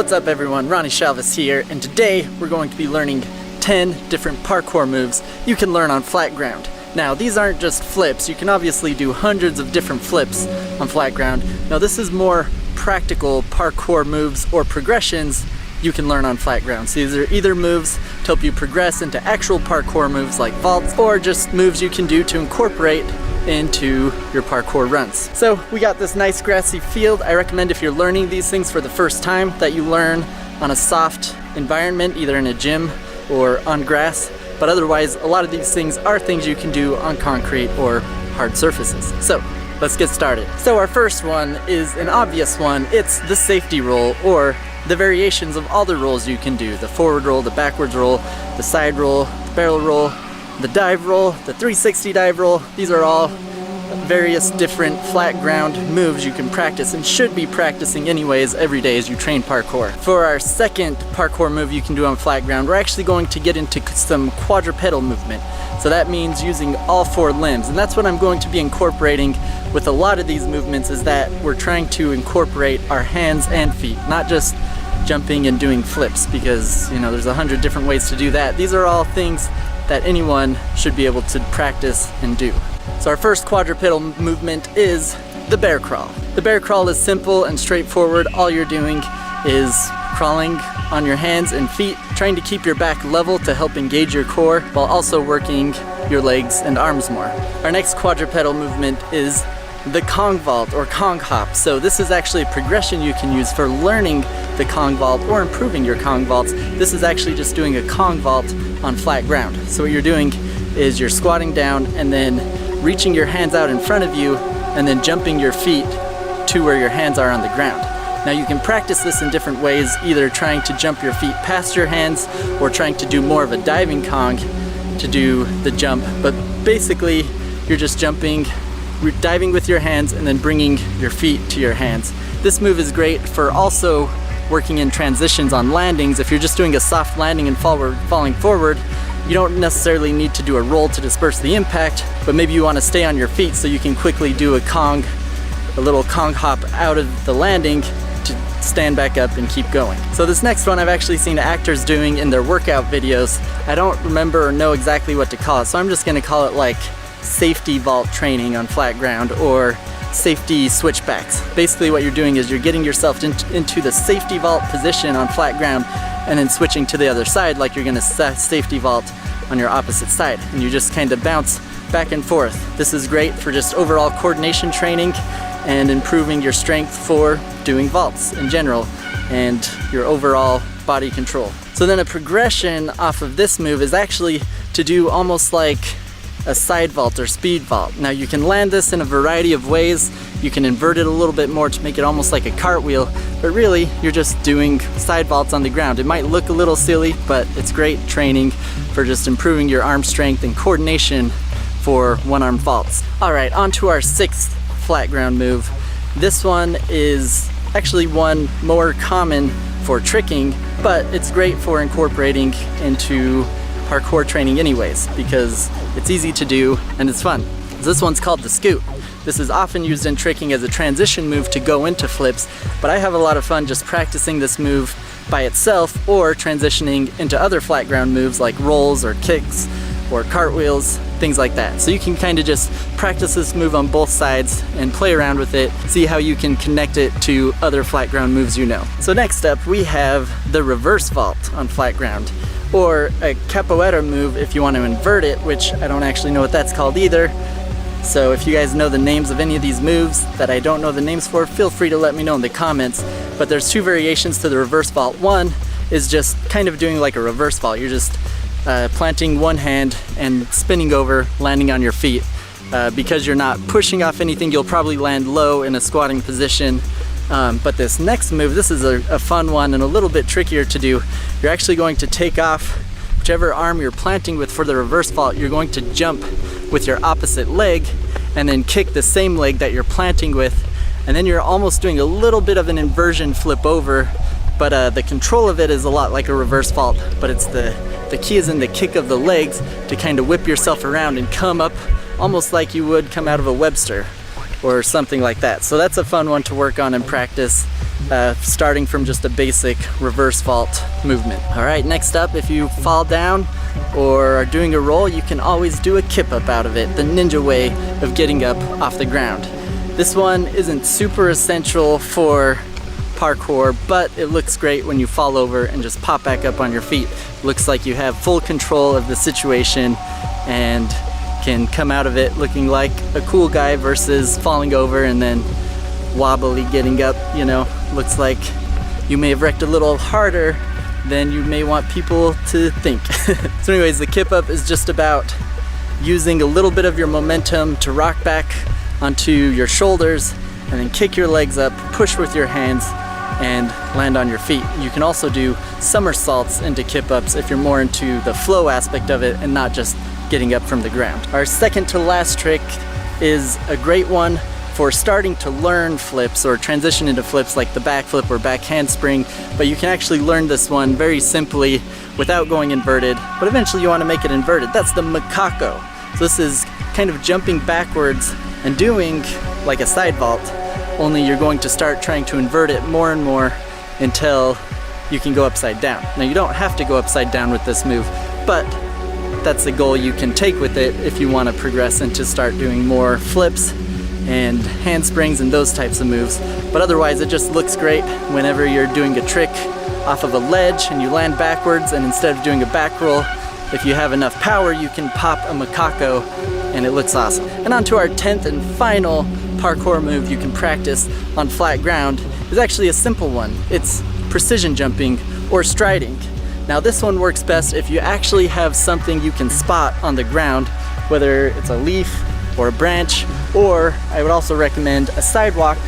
What's up everyone, Ronnie Chalvis here, and today we're going to be learning 10 different parkour moves you can learn on flat ground. Now these aren't just flips, you can obviously do hundreds of different flips on flat ground. Now this is more practical parkour moves or progressions you can learn on flat ground. So these are either moves to help you progress into actual parkour moves like vaults, or just moves you can do to incorporate into your parkour runs. So we got this nice grassy field. I recommend if you're learning these things for the first time that you learn on a soft environment, either in a gym or on grass. But otherwise, a lot of these things are things you can do on concrete or hard surfaces. So let's get started. So our first one is an obvious one. It's the safety roll, or the variations of all the rolls you can do. The forward roll, the backwards roll, the side roll, the barrel roll, the dive roll, the 360 dive roll. These are all various different flat ground moves you can practice and should be practicing anyways every day as you train parkour. For our second parkour move you can do on flat ground, we're actually going to get into some quadrupedal movement. So that means using all four limbs, and that's what I'm going to be incorporating with a lot of these movements, is that we're trying to incorporate our hands and feet, not just jumping and doing flips, because you know there's 100 different ways to do that. These are all things that anyone should be able to practice and do. So our first quadrupedal movement is the bear crawl. The bear crawl is simple and straightforward. All you're doing is crawling on your hands and feet, trying to keep your back level to help engage your core while also working your legs and arms more. Our next quadrupedal movement is the Kong vault or Kong hop. So this is actually a progression you can use for learning the Kong vault or improving your Kong vaults. This is actually just doing a Kong vault on flat ground. So what you're doing is you're squatting down and then reaching your hands out in front of you and then jumping your feet to where your hands are on the ground. Now you can practice this in different ways, either trying to jump your feet past your hands or trying to do more of a diving Kong to do the jump. But basically you're just jumping, diving with your hands and then bringing your feet to your hands. This move is great for also working in transitions on landings. If you're just doing a soft landing and falling forward, you don't necessarily need to do a roll to disperse the impact, but maybe you want to stay on your feet so you can quickly do a little Kong hop out of the landing to stand back up and keep going. So this next one I've actually seen actors doing in their workout videos. I don't remember or know exactly what to call it, so I'm just going to call it like safety vault training on flat ground, or safety switchbacks. Basically what you're doing is you're getting yourself into the safety vault position on flat ground and then switching to the other side like you're going to safety vault on your opposite side, and you just kind of bounce back and forth. This is great for just overall coordination training and improving your strength for doing vaults in general and your overall body control. So then a progression off of this move is actually to do almost like a side vault or speed vault. Now you can land this in a variety of ways. You can invert it a little bit more to make it almost like a cartwheel, but really you're just doing side vaults on the ground. It might look a little silly, but it's great training for just improving your arm strength and coordination for one-arm vaults. All right, on to our sixth flat ground move. This one is actually one more common for tricking, but it's great for incorporating into parkour training anyways, because it's easy to do and it's fun. This one's called the scoot. This is often used in tricking as a transition move to go into flips, but I have a lot of fun just practicing this move by itself or transitioning into other flat ground moves like rolls or kicks or cartwheels, things like that. So you can kind of just practice this move on both sides and play around with it, see how you can connect it to other flat ground moves you know. So next up we have the reverse vault on flat ground, or a capoeira move if you want to invert it, which I don't actually know what that's called either. So if you guys know the names of any of these moves that I don't know the names for, feel free to let me know in the comments. But there's two variations to the reverse vault. One is just kind of doing like a reverse vault. You're just planting one hand and spinning over, landing on your feet. Because you're not pushing off anything, you'll probably land low in a squatting position. But this next move, this is a fun one and a little bit trickier to do. You're actually going to take off whichever arm you're planting with for the reverse vault. You're going to jump with your opposite leg and then kick the same leg that you're planting with, and then you're almost doing a little bit of an inversion flip over, but the control of it is a lot like a reverse vault, but it's the key is in the kick of the legs to kind of whip yourself around and come up almost like you would come out of a Webster or something like that. So that's a fun one to work on and practice. starting from just a basic reverse vault movement. All right, next up, if you fall down or are doing a roll, you can always do a kip up out of it, the ninja way of getting up off the ground. This one isn't super essential for parkour, but it looks great when you fall over and just pop back up on your feet. Looks like you have full control of the situation and can come out of it looking like a cool guy versus falling over and then wobbly getting up. You know, looks like you may have wrecked a little harder than you may want people to think. So anyways, the kip up is just about using a little bit of your momentum to rock back onto your shoulders and then kick your legs up, push with your hands, and land on your feet. You can also do somersaults into kip ups if you're more into the flow aspect of it and not just getting up from the ground. Our second to last trick is a great one for starting to learn flips or transition into flips like the back flip or back handspring, but you can actually learn this one very simply without going inverted, but eventually you want to make it inverted. That's the Makako. So this is kind of jumping backwards and doing like a side vault, only you're going to start trying to invert it more and more until you can go upside down. Now you don't have to go upside down with this move, but that's the goal you can take with it if you want to progress and to start doing more flips and handsprings and those types of moves. But otherwise it just looks great whenever you're doing a trick off of a ledge and you land backwards, and instead of doing a back roll, if you have enough power you can pop a Makako and it looks awesome. And on to our 10th and final parkour move you can practice on flat ground is actually a simple one. It's precision jumping or striding. Now this one works best if you actually have something you can spot on the ground, whether it's a leaf or a branch, or I would also recommend a sidewalk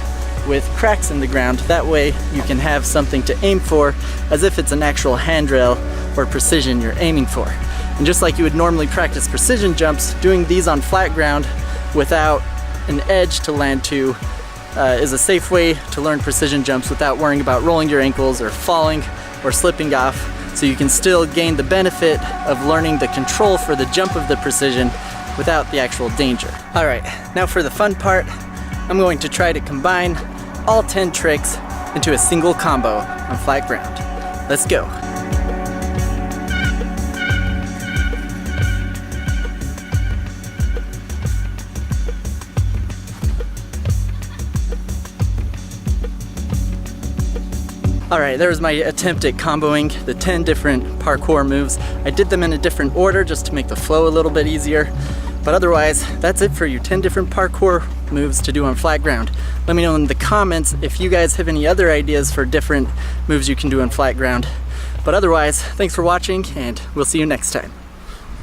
with cracks in the ground. That way you can have something to aim for as if it's an actual handrail or precision you're aiming for. And just like you would normally practice precision jumps, doing these on flat ground without an edge to land to is a safe way to learn precision jumps without worrying about rolling your ankles or falling or slipping off. So you can still gain the benefit of learning the control for the jump of the precision without the actual danger. All right, now for the fun part, I'm going to try to combine all 10 tricks into a single combo on flat ground. Let's go. All right, there was my attempt at comboing the 10 different parkour moves. I did them in a different order just to make the flow a little bit easier. But otherwise, that's it for you, 10 different parkour moves to do on flat ground. Let me know in the comments if you guys have any other ideas for different moves you can do on flat ground. But otherwise, thanks for watching and we'll see you next time.